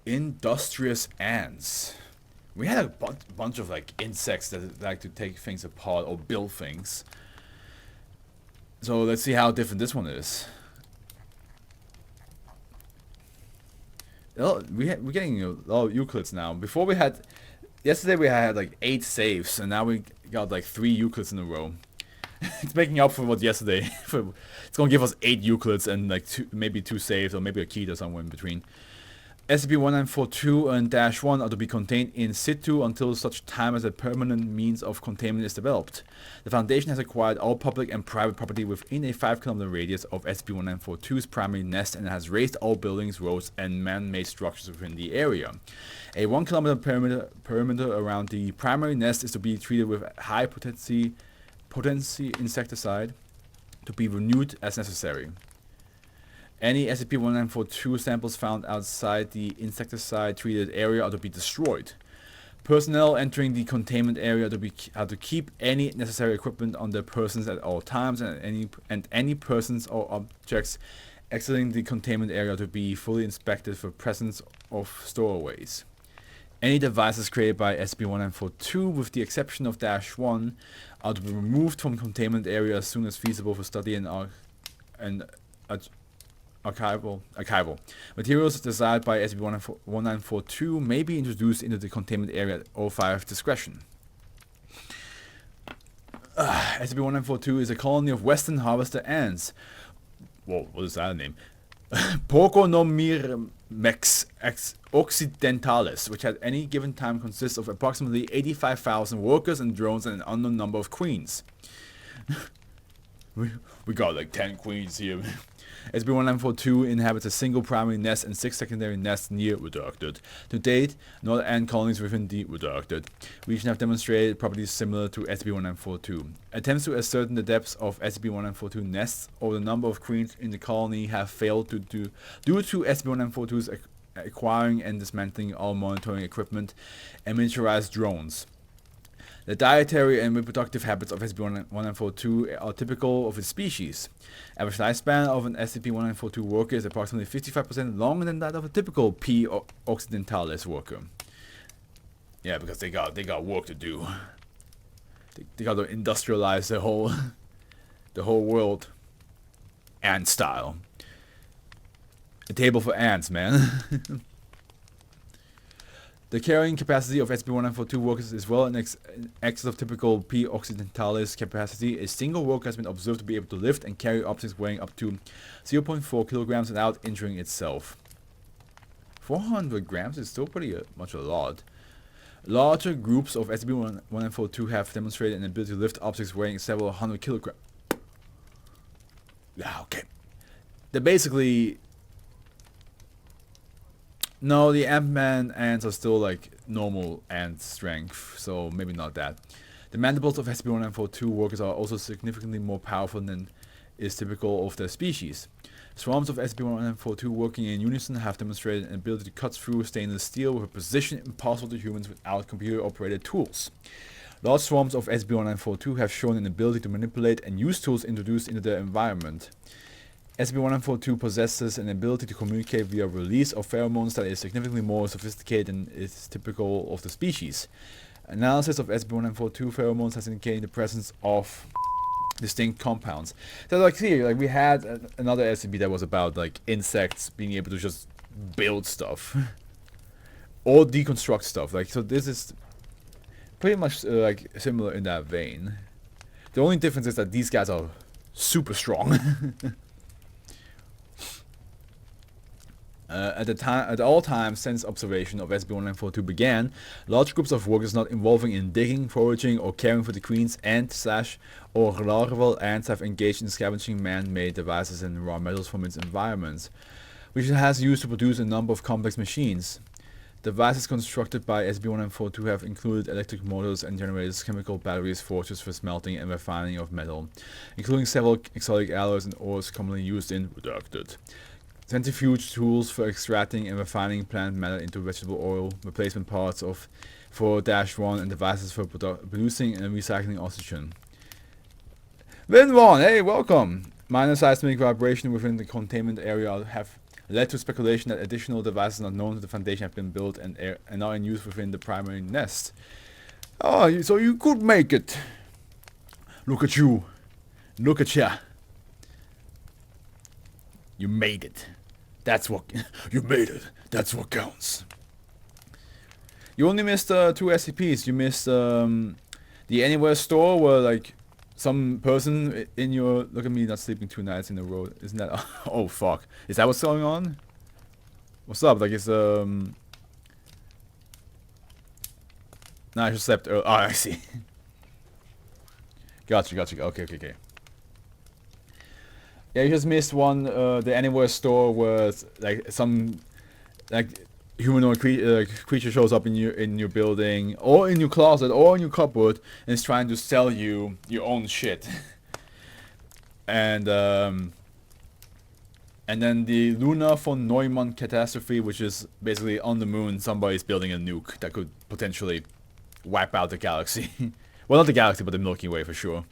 Industrious ants. We had a bunch of like insects that like to take things apart or build things. So let's see how different this one is. Oh, we're getting a lot of Euclids now. Before we had, yesterday we had like 8 saves, and now we got like 3 Euclids in a row. It's making up for what yesterday. It's gonna give us 8 Euclids and like maybe 2 saves or maybe a key or somewhere in between. SCP-1942 and -1 are to be contained in situ until such time as a permanent means of containment is developed. The Foundation has acquired all public and private property within a 5-kilometer radius of SCP-1942's primary nest and has raised all buildings, roads, and man-made structures within the area. A 1-kilometer perimeter around the primary nest is to be treated with high potency insecticide to be renewed as necessary. Any SCP-1942 samples found outside the insecticide-treated area are to be destroyed. Personnel entering the containment area are to keep any necessary equipment on their persons at all times, and any persons or objects exiting the containment area to be fully inspected for presence of stowaways. Any devices created by SCP-1942, with the exception of -1, are to be removed from containment area as soon as feasible for study and archival. Materials desired by SCP-1942 may be introduced into the containment area at O5 discretion. SCP-1942 is a colony of Western harvester ants. Whoa, what is that name? Porconomyrmex occidentalis, which at any given time consists of approximately 85,000 workers and drones and an unknown number of queens. we got like 10 queens here. SCP-1942 inhabits a single primary nest and 6 secondary nests near redacted. To date, no ant colonies within the redacted region have demonstrated properties similar to SCP-1942. Attempts to ascertain the depths of SCP-1942 nests or the number of queens in the colony have failed due to SCP-1942's acquiring and dismantling all monitoring equipment and miniaturized drones. The dietary and reproductive habits of SCP-1942 are typical of its species. Average lifespan of an SCP-1942 worker is approximately 55% longer than that of a typical P. occidentalis worker. Yeah, because they got work to do. They got to industrialize the whole world, ant style. A table for ants, man. The carrying capacity of SCP-1942 workers is well in excess of typical P. occidentalis capacity. A single worker has been observed to be able to lift and carry objects weighing up to 0.4 kilograms without injuring itself. 400 grams is still pretty much a lot. Larger groups of SCP-1942 have demonstrated an ability to lift objects weighing several hundred kilograms. Yeah, okay. They're basically... No, the Ant-Man ants are still like normal ant strength, so maybe not that. The mandibles of SCP-1942 workers are also significantly more powerful than is typical of their species. Swarms of SCP-1942 working in unison have demonstrated an ability to cut through stainless steel with a precision impossible to humans without computer-operated tools. Large swarms of SCP-1942 have shown an ability to manipulate and use tools introduced into their environment. SCP-1942 possesses an ability to communicate via release of pheromones that is significantly more sophisticated than is typical of the species. Analysis of SCP-1942 pheromones has indicated the presence of distinct compounds. So like here, like we had another SCP that was about like insects being able to just build stuff or deconstruct stuff. Like so, this is pretty much like similar in that vein. The only difference is that these guys are super strong. At all times since observation of SCP-1942 began, large groups of workers not involving in digging, foraging, or caring for the queen's ant/or larval ants have engaged in scavenging man-made devices and raw metals from its environments, which it has used to produce a number of complex machines. Devices constructed by SCP-1942 have included electric motors and generators, chemical batteries, forges for smelting and refining of metal, including several exotic alloys and ores commonly used in redacted. Centrifuge tools for extracting and refining plant matter into vegetable oil, replacement parts for -1, and devices for producing and recycling oxygen. Vin1, hey, welcome! Minor seismic vibration within the containment area have led to speculation that additional devices not known to the Foundation have been built and are in use within the primary nest. Oh, so you could make it. Look at you. Look at ya. You made it. That's what... You made it. That's what counts. You only missed 2 SCPs. You missed the Anywhere store where like some person in your... Look at me not sleeping 2 nights in a row. Isn't that... Oh fuck. Is that what's going on? What's up? Like it's No, I just slept early. Oh, I see. Gotcha. Okay. Yeah, you just missed one, the Anywhere store where like some like humanoid creature shows up in your building or in your closet or in your cupboard and is trying to sell you your own shit. And then the Luna von Neumann catastrophe, which is basically on the moon somebody's building a nuke that could potentially wipe out the galaxy. Well, not the galaxy, but the Milky Way for sure.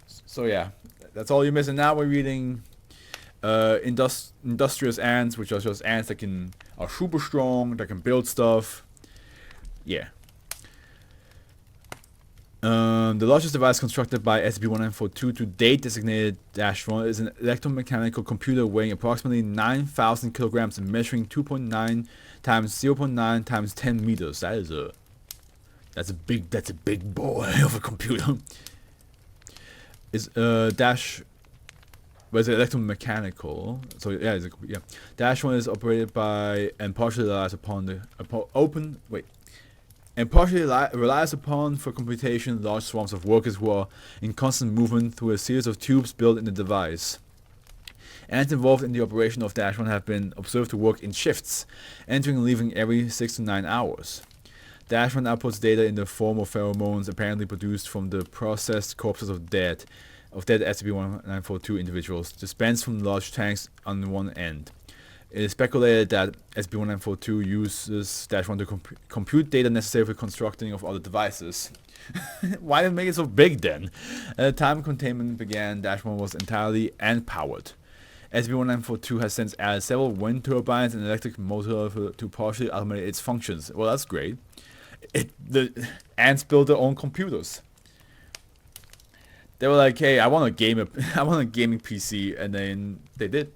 So yeah, that's all you're missing. Now we're reading Industrious ants, which are just ants that are super strong, that can build stuff. Yeah. The largest device constructed by SCP-1942 to date, designated -1, is an electromechanical computer weighing approximately 9,000 kilograms and measuring 2.9 times 0.9 times 10 meters. That's a big boy of a computer. Is was electromechanical. So yeah, -1 is operated by and partially relies upon relies upon for computation large swarms of workers who are in constant movement through a series of tubes built in the device. Ants involved in the operation of -1 have been observed to work in shifts, entering and leaving every 6 to 9 hours. -1 outputs data in the form of pheromones apparently produced from the processed corpses of dead SCP-1942 individuals, dispensed from large tanks on one end. It is speculated that SCP-1942 uses -1 to compute data necessary for constructing of other devices. Why did it make it so big then? At the time containment began, -1 was entirely ant-powered. SCP-1942 has since added several wind turbines and electric motor to partially automate its functions. Well, that's great. The ants build their own computers. They were like, "Hey, I want a gaming PC," and then they did.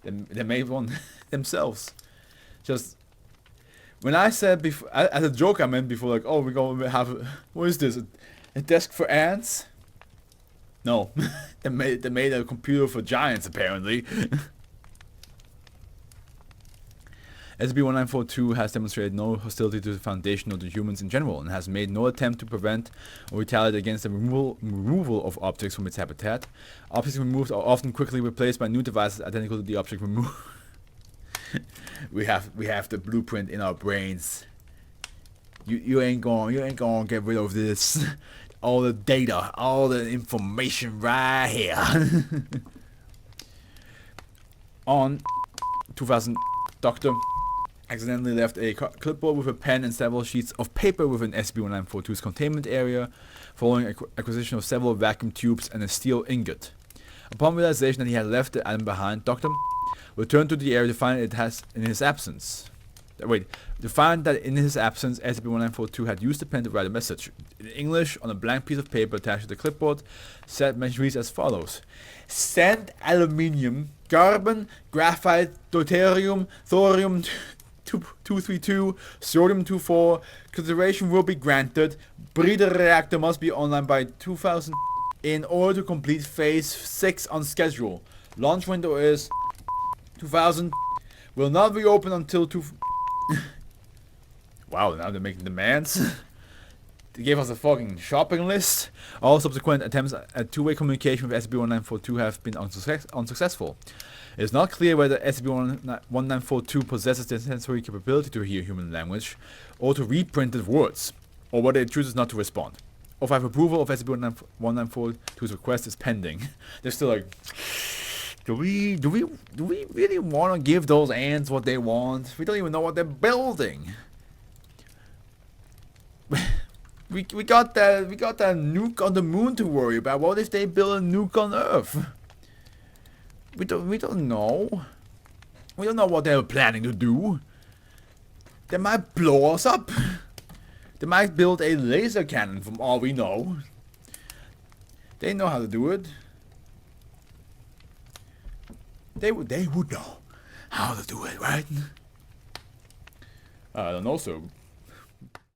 They made one themselves. Just when I said before, as a joke, I meant before, like, "Oh, we're gonna have what is this? A desk for ants?" No, they made a computer for giants apparently. SCP-1942 has demonstrated no hostility to the Foundation or to humans in general, and has made no attempt to prevent or retaliate against the removal of objects from its habitat. Objects removed are often quickly replaced by new devices identical to the object removed. we have the blueprint in our brains. You ain't gonna get rid of this. All the data, all the information right here. On 2000, Dr. accidentally left a clipboard with a pen and several sheets of paper within SCP-1942's containment area, following acquisition of several vacuum tubes and a steel ingot. Upon realization that he had left the item behind, Dr. returned to the area to find that in his absence, SCP-1942 had used the pen to write a message. In English, on a blank piece of paper attached to the clipboard, message reads as follows: "Send aluminium, carbon, graphite, deuterium, thorium 232, sodium 24. Consideration will be granted. Breeder reactor must be online by 2000 in order to complete phase 6 on schedule. Launch window is 2000. Will not reopen until Wow, now they're making demands. They gave us a fucking shopping list. All subsequent attempts at two-way communication with SCP-1942 have been unsuccessful. It is not clear whether SCP-1942 possesses the sensory capability to hear human language or to read printed words, or whether it chooses not to respond. O5 approval of SCP-1942's request is pending. They're still like, do we really want to give those ants what they want? We don't even know what they're building. We got that nuke on the moon to worry about. What if they build a nuke on Earth? We don't know. We don't know what they were planning to do. They might blow us up. They might build a laser cannon from all we know. They know how to do it. They would know how to do it, right? I don't know, so